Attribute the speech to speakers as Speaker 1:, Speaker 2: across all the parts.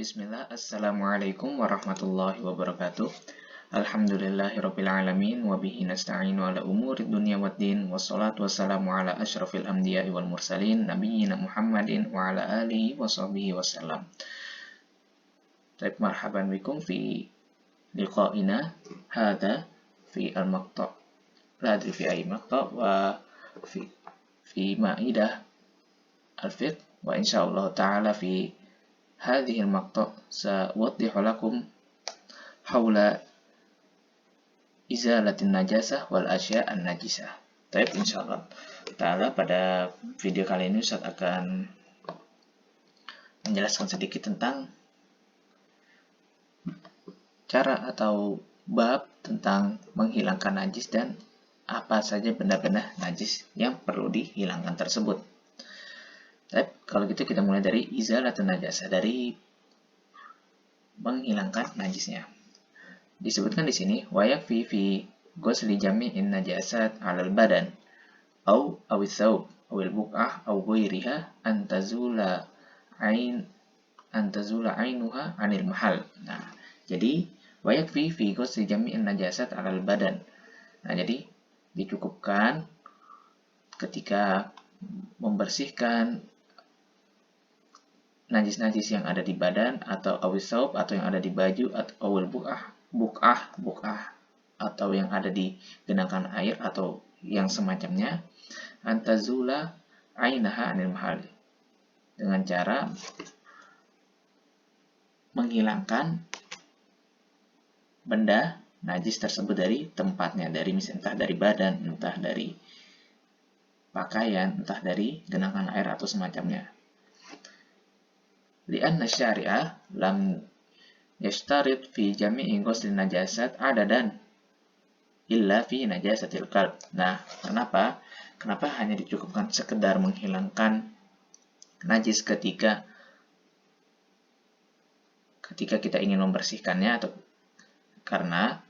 Speaker 1: Bismillah, Assalamualaikum warahmatullahi wabarakatuh. Alhamdulillahirabbil alamin wa bihi nasta'inu ala umuri dunya waddin wassalatu wassalamu ala asyrafil anbiya'i wal mursalin nabiyyina Muhammadin wa ala alihi wa sahbihi wasallam. Baik, marhaban bikum fi liqa'ina hadha fi al-maqta'. La adri fi ayyi maqta' wa fi ma'idah al-fiqh wa insyaallah ta'ala fi هذه المقطع سأوضح لكم حول إزالة النجاسة والأشياء النجسة. Baik, insyaallah ta'ala pada video kali ini Ustaz akan menjelaskan sedikit tentang cara atau bab tentang menghilangkan najis dan apa saja benda-benda najis yang perlu dihilangkan tersebut. Kalau gitu kita mulai dari izalatun najasah, dari menghilangkan najisnya. Disebutkan di sini wa yakfi fi ghusli jami'in najasat 'alal badan au awis thawb awil buq'ah aw ghairiha an tazula ainuha 'anil mahal. Nah, jadi wa yakfi fi ghusli jami'in najasat 'alal badan. Nah, jadi dicukupkan ketika membersihkan najis-najis yang ada di badan atau awis saub atau yang ada di baju atau awil buq'ah atau yang ada di genangan air atau yang semacamnya, antazula ainaha anil mahal, dengan cara menghilangkan benda najis tersebut dari tempatnya, dari entah dari badan, entah dari pakaian, entah dari genangan air atau semacamnya. Lianna syari'ah lam yashtarit fi jami'i ghusl najasat adadan illa fi najasatil qalb. Nah, kenapa hanya dicukupkan sekedar menghilangkan najis ketika kita ingin membersihkannya, atau karena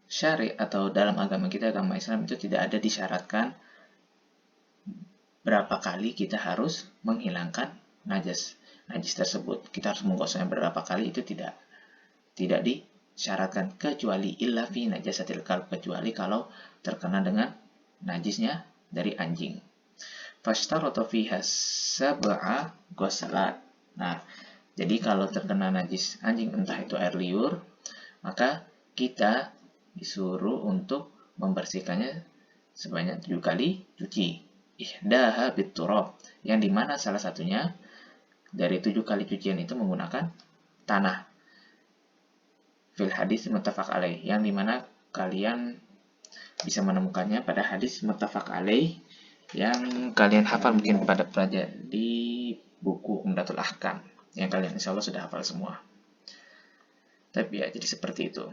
Speaker 1: syari' atau dalam agama kita, agama Islam itu tidak ada disyaratkan berapa kali kita harus menghilangkan najis tersebut. Kita harus menggosoknya berapa kali, itu tidak disyaratkan, kecuali illa fi najasatil qalb, kecuali kalau terkena dengan najisnya dari anjing. Fashtarata fiha sab'a ghuslat. Nah, jadi kalau terkena najis anjing, entah itu air liur, maka kita disuruh untuk membersihkannya sebanyak 7 kali cuci. Ihdaha biturab, yang dimana salah satunya dari 7 kali cucian itu menggunakan tanah. Fil hadis muttafaq alaih, yang dimana kalian bisa menemukannya pada hadis muttafaq alaih yang kalian hafal mungkin pada pelajar di buku Umdatul Ahkam, yang kalian insya Allah sudah hafal semua. Tapi ya, jadi seperti itu.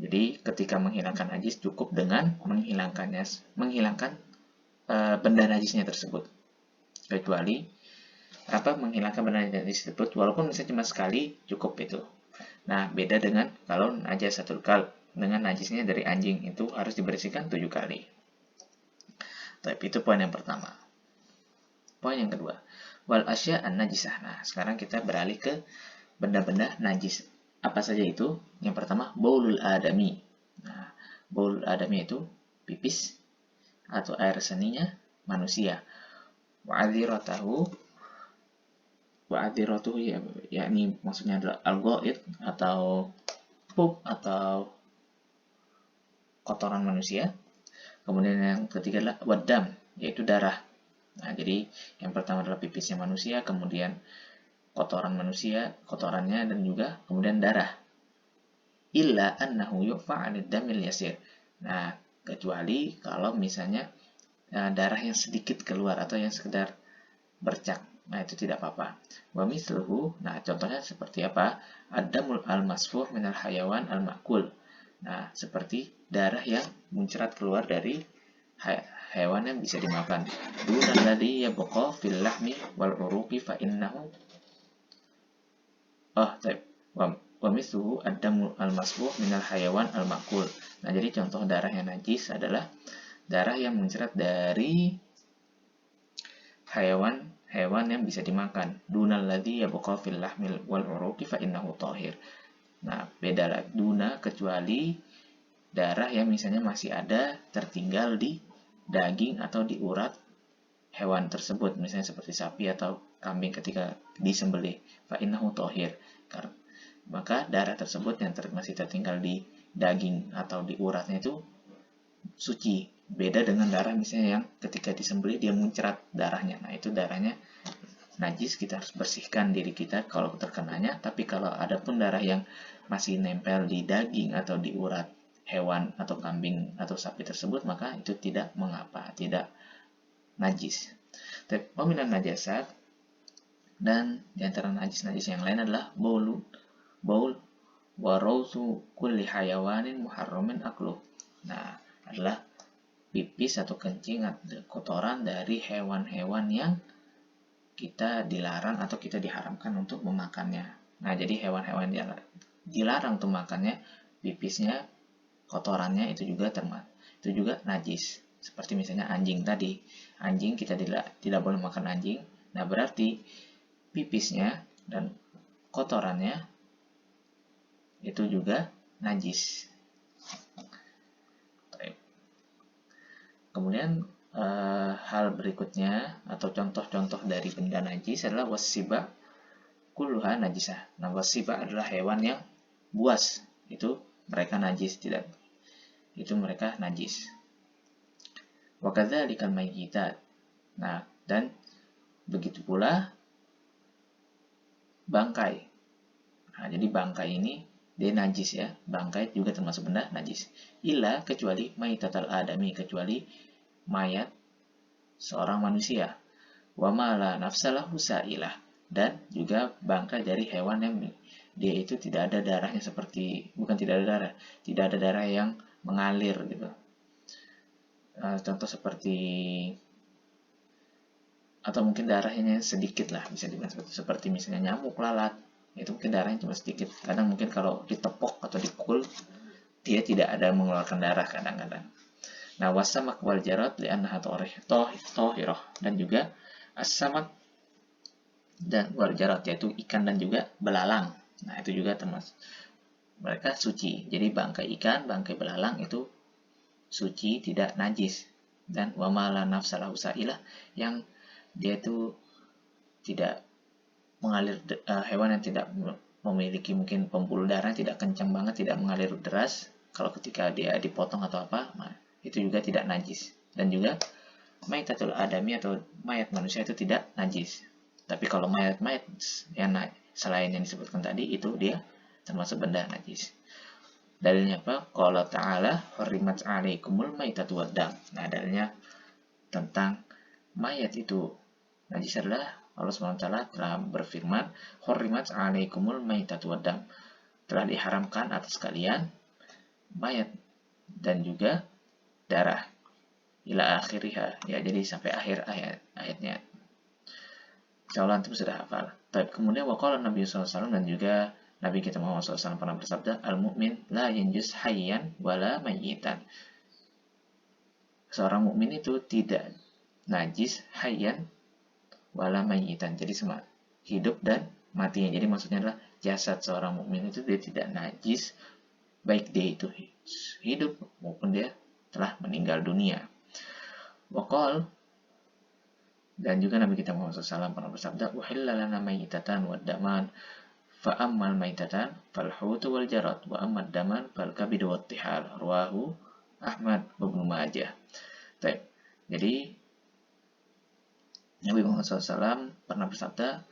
Speaker 1: Jadi ketika menghilangkan najis cukup dengan menghilangkan benda najisnya tersebut, kecuali menghilangkan benda najis tersebut walaupun misalnya cuma sekali cukup itu. Nah, beda dengan kalau najasatul qalb, dengan najisnya dari anjing, itu harus dibersihkan 7 kali. Tapi itu poin yang pertama. Poin yang kedua, wal asya an najisah. Nah, sekarang kita beralih ke benda-benda najis. Apa saja itu? Yang pertama, baulul adami. Nah, baulul adami itu pipis atau air seninya manusia. Wa'adziratuhu, yakni maksudnya adalah al-ghaid atau pup atau kotoran manusia. Kemudian yang ketiga adalah wadam, yaitu darah. Nah, jadi yang pertama adalah pipisnya manusia, kemudian kotoran manusia, kotorannya, dan juga kemudian darah. Illa annahu yu'fa 'anid damil yasir. Nah, kecuali kalau misalnya darah yang sedikit keluar atau yang sekedar bercak, nah itu tidak apa-apa. Wa mithluhu, nah contohnya seperti apa? Ad-damul al-masfuh minal hayawan al-ma'kul. Nah, seperti darah yang muncrat keluar dari hewan yang bisa dimakan. Dunal ladzi yabqa fil lahmi wal uruqi fa innahu wa mithluhu ad-damul al-masfuh minal hayawan al-ma'kul. Nah, jadi contoh darah yang najis adalah darah yang muncrat dari hewan hewan yang bisa dimakan. Dunal ladzi yabqa fil lahmil wal uruqi fa innahu thahir. Nah, beda lah. Duna kecuali darah yang misalnya masih ada tertinggal di daging atau di urat hewan tersebut, misalnya seperti sapi atau kambing ketika disembelih. Fa innahu thahir. Maka darah tersebut yang masih tertinggal di daging atau di uratnya itu suci. Beda dengan darah misalnya yang ketika disembelih dia muncrat darahnya. Nah, itu darahnya najis, kita harus bersihkan diri kita kalau terkenanya. Tapi kalau ada pun darah yang masih nempel di daging atau di urat hewan atau kambing atau sapi tersebut, maka itu tidak mengapa, tidak najis. Peminat najasat, dan diantara najis-najis yang lain adalah baul warausu kulli hayawanin muharramin akluh. Nah, adalah pipis atau kencing atau kotoran dari hewan-hewan yang kita dilarang atau kita diharamkan untuk memakannya. Nah, jadi hewan-hewan yang dilarang untuk makannya, pipisnya, kotorannya itu juga najis. Seperti misalnya anjing tadi. Anjing kita tidak boleh makan anjing. Nah, berarti pipisnya dan kotorannya itu juga najis. Kemudian hal berikutnya atau contoh-contoh dari benda najis adalah wasiba kulluha najisah. Nah, wasiba adalah hewan yang buas, itu mereka najis, tidak, itu mereka najis. Wa kadzalikal mayyitat. Nah, dan begitu pula bangkai. Nah, jadi bangkai ini dia najis ya, bangkai juga termasuk benda najis. Illa kecuali maitatal adami, kecuali mayat seorang manusia. Wa ma la nafsalahu sa'ilah, dan juga bangkai dari hewan yang dia itu tidak ada darahnya, tidak ada darah yang mengalir gitu. Contoh seperti, atau mungkin darahnya sedikit lah, bisa dibilang seperti misalnya nyamuk, lalat, itu mungkin darahnya cuma sedikit. Kadang mungkin kalau ditepok atau dipukul dia tidak ada mengeluarkan darah kadang-kadang. Nah, wasamak wal jarad li'annaha thahirah, dan juga as-samak dan wal jarad yaitu ikan dan juga belalang. Nah, itu juga termasuk mereka suci. Jadi bangkai ikan, bangkai belalang itu suci, tidak najis. Dan wa ma la nafsalahu sa'ilah, yang dia itu tidak mengalir, hewan yang tidak memiliki mungkin pembuluh darah tidak kencang banget, tidak mengalir deras. Kalau ketika dia dipotong atau apa, itu juga tidak najis. Dan juga maitatul adami atau mayat manusia itu tidak najis. Tapi kalau mayat-mayat yang selain yang disebutkan tadi, itu dia termasuk benda najis. Dalilnya apa? Qala ta'ala hurrimat 'alaikumul maitatu waddam. Nah, dalilnya tentang mayat itu najis adalah Allah SWT telah berfirman, hurrimat 'alaikumul maitatu waddam. Telah diharamkan atas kalian mayat dan juga darah. Ila akhiriha, ya, jadi sampai akhir ayatnya. Insyaallah antum sudah hafal. Kemudian waqala Nabi SAW, dan juga Nabi kita Muhammad SAW pernah bersabda, al-mu'min la yanjus hayyan wala mayyitan. Seorang mukmin itu tidak najis hayyan wala mayyitan, jadi semua hidup dan matinya. Jadi maksudnya adalah jasad seorang mukmin itu dia tidak najis, baik dia itu hidup maupun dia telah meninggal dunia. Waqal, dan juga Nabi kita Muhammad SAW pernah bersabda, uhilla lana maitatan wa daman, fa ammal maitatan fal hutu wal jarad, wa ammad daman fal kabidu wat tihal, rawahu Ahmad wa Ibnu Majah. Jadi Nabi Muhammad SAW pernah bersabda,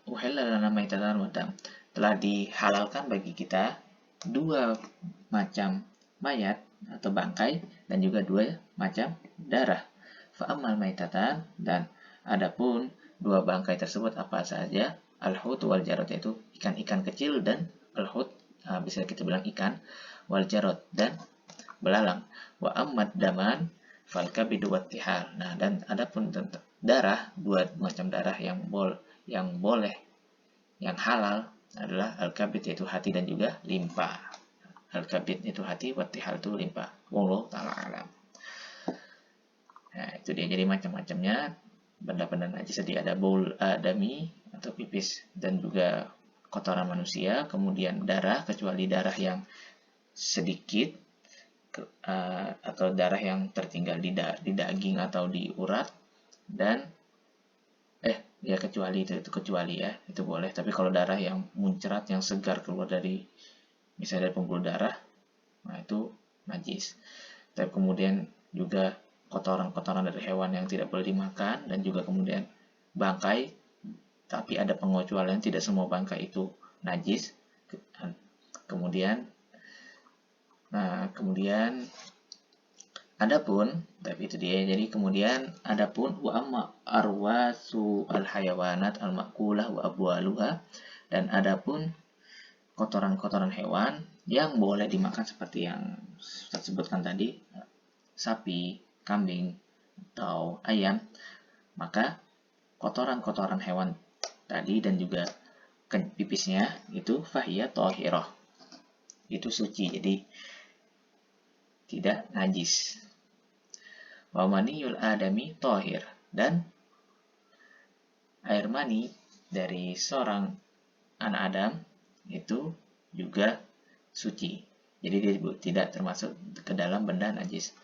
Speaker 1: uhilla lana maitatan wa dam, telah dihalalkan bagi kita dua macam mayat atau bangkai dan juga dua macam darah. Fa'amal maitatan, dan adapun dua bangkai tersebut apa saja? Al-hut wal jarad, yaitu ikan-ikan kecil, dan al-hut bisa kita bilang ikan, wal jarad dan belalang. Wa ammad daman fal kabidu wat tihal. Nah, dan adapun darah, dua macam darah yang boleh yang halal adalah al-kabid yaitu hati dan juga limpa. Al-kabid itu hati, wat tihal itu limpa. Wallahu ta'ala alam. Nah, itu dia, jadi macam-macamnya benda-benda najis tadi, ada baul adami atau pipis dan juga kotoran manusia, kemudian darah kecuali darah yang sedikit atau darah yang tertinggal di daging atau di urat, dan ya kecuali itu kecuali ya, itu boleh. Tapi kalau darah yang muncrat yang segar keluar dari misalnya dari pembuluh darah, nah itu najis. Tapi kemudian juga kotoran-kotoran dari hewan yang tidak boleh dimakan, dan juga kemudian bangkai, tapi ada pengecualian, tidak semua bangkai itu najis. Kemudian adapun, tapi itu dia. Jadi kemudian adapun wa amma arwasu al hayawanat al makulah wa abwaluha, dan adapun kotoran-kotoran hewan yang boleh dimakan seperti yang saya sebutkan tadi, sapi, kambing, atau ayam, maka kotoran-kotoran hewan tadi dan juga pipisnya itu fahiyah thahirah, itu suci, jadi tidak najis. Wa maniyul adami thahir, dan air mani dari seorang anak Adam itu juga suci, jadi dia tidak termasuk ke dalam benda najis,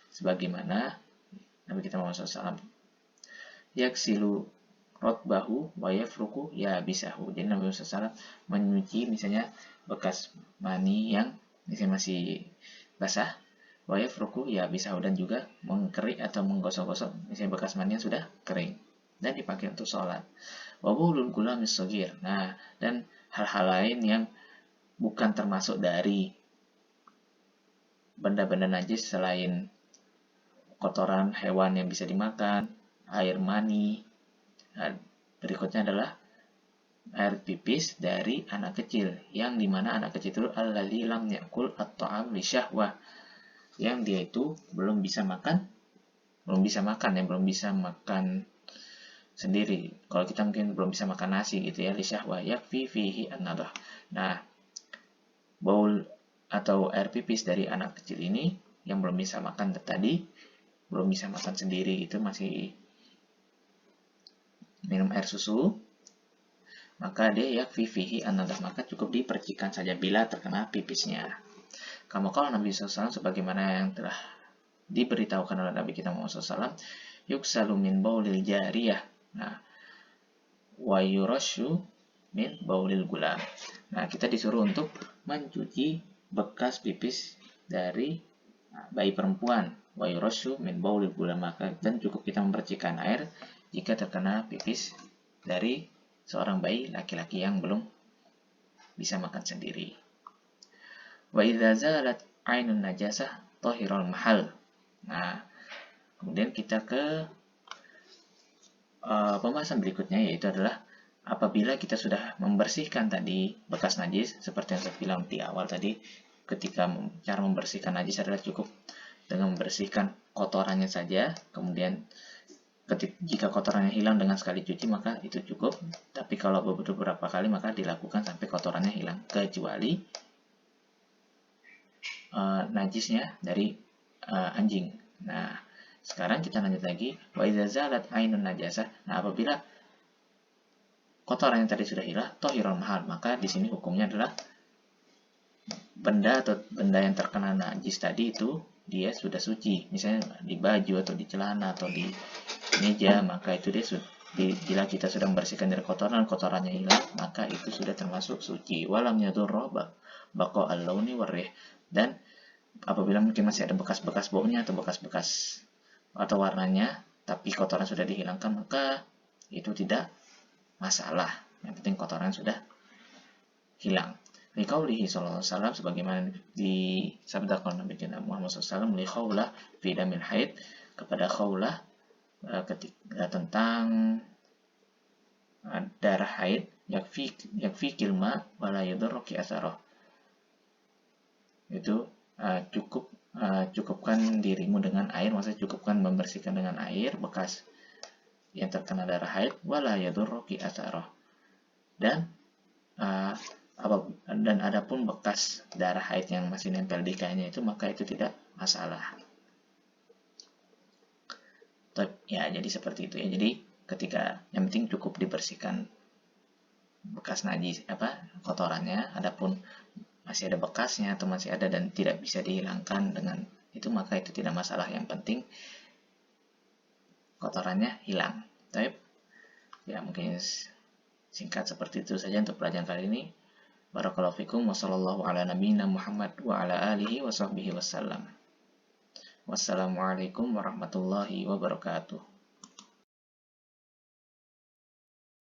Speaker 1: sebagaimana Nabi kita Muhammad SAW yaksilu rotbahu wa yafruku ya bisahu. Jadi Nabi Muhammad SAW menyuci misalnya bekas mani yang misalnya masih basah, wa yafruku ya bisahu, dan juga mengkerik atau menggosok-gosok misalnya bekas mani yang sudah kering dan dipakai untuk sholat. Wa bulul gulamis shagir. Nah, dan hal-hal lain yang bukan termasuk dari benda-benda najis selain kotoran hewan yang bisa dimakan, air mani. Nah, berikutnya adalah air pipis dari anak kecil, yang dimana anak kecil itu alladzi lam yakul at-ta'am li syahwah, yang dia itu belum bisa makan sendiri. Kalau kita mungkin belum bisa makan nasi gitu ya, li syahwah yakfi fihi an-nadah. Nah, baul atau air pipis dari anak kecil ini yang belum bisa makan tadi, belum bisa makan sendiri, itu masih minum air susu, maka dia yakfi fihi an-nadah, maka cukup dipercikan saja bila terkena pipisnya. Kama qala Nabi SAW, sebagaimana yang telah diberitahukan oleh Nabi kita Muhammad SAW, yuksalu min baulil jariyah, nah, wa yurashu min baulil gulam. Nah, kita disuruh untuk mencuci bekas pipis dari bayi perempuan, wa yurashu min baulil gulam, maka dan cukup kita mempercikan air jika terkena pipis dari seorang bayi laki-laki yang belum bisa makan sendiri. Wa idza zalat ainun najasah tahiral mahal. Nah, kemudian kita ke pembahasan berikutnya, yaitu adalah apabila kita sudah membersihkan tadi bekas najis, seperti yang saya bilang di awal tadi, ketika cara membersihkan najis adalah cukup dengan membersihkan kotorannya saja, kemudian jika kotorannya hilang dengan sekali cuci maka itu cukup, tapi kalau beberapa kali maka dilakukan sampai kotorannya hilang, kecuali najisnya dari anjing. Nah, sekarang kita lanjut lagi, wa idza zalat ainun najasah. Nah, apabila kotoran yang tadi sudah hilang, thahirul mahal, maka di sini hukumnya adalah benda yang terkena najis tadi itu dia sudah suci, misalnya di baju atau di celana atau di meja, maka itu dia bila kita sudah membersihkan dari kotorannya hilang, maka itu sudah termasuk suci. Walam yadurra baqa al-launi warrih, dan apabila mungkin masih ada bekas-bekas baunya atau bekas-bekas atau warnanya, tapi kotoran sudah dihilangkan, maka itu tidak masalah. Yang penting kotoran sudah hilang. Liqaulihi sallallahu alaihi wasallam, sebagaimana disabdakan Nabi Muhammad SAW, li khawlah fi damil haid, kepada khawlah ketika tentang darah haid, yakfi kilma wala yudurruki asarah. Itu cukupkan dirimu dengan air, maksudnya cukupkan membersihkan dengan air bekas yang terkena darah haid, wala yadurruki asarah, dan adapun bekas darah haid yang masih nempel di kainnya itu, maka itu tidak masalah. Ya, jadi seperti itu ya. Jadi ketika yang penting cukup dibersihkan bekas najis kotorannya, adapun masih ada bekasnya atau masih ada dan tidak bisa dihilangkan dengan itu, maka itu tidak masalah, yang penting kotorannya hilang. Baik. Ya, mungkin singkat seperti itu saja untuk pelajaran kali ini. Barakallahu fikum wa sallallahu ala nabiyyina Muhammad wa ala alihi wa sahbihi wasallam. Wassalamualaikum warahmatullahi wabarakatuh.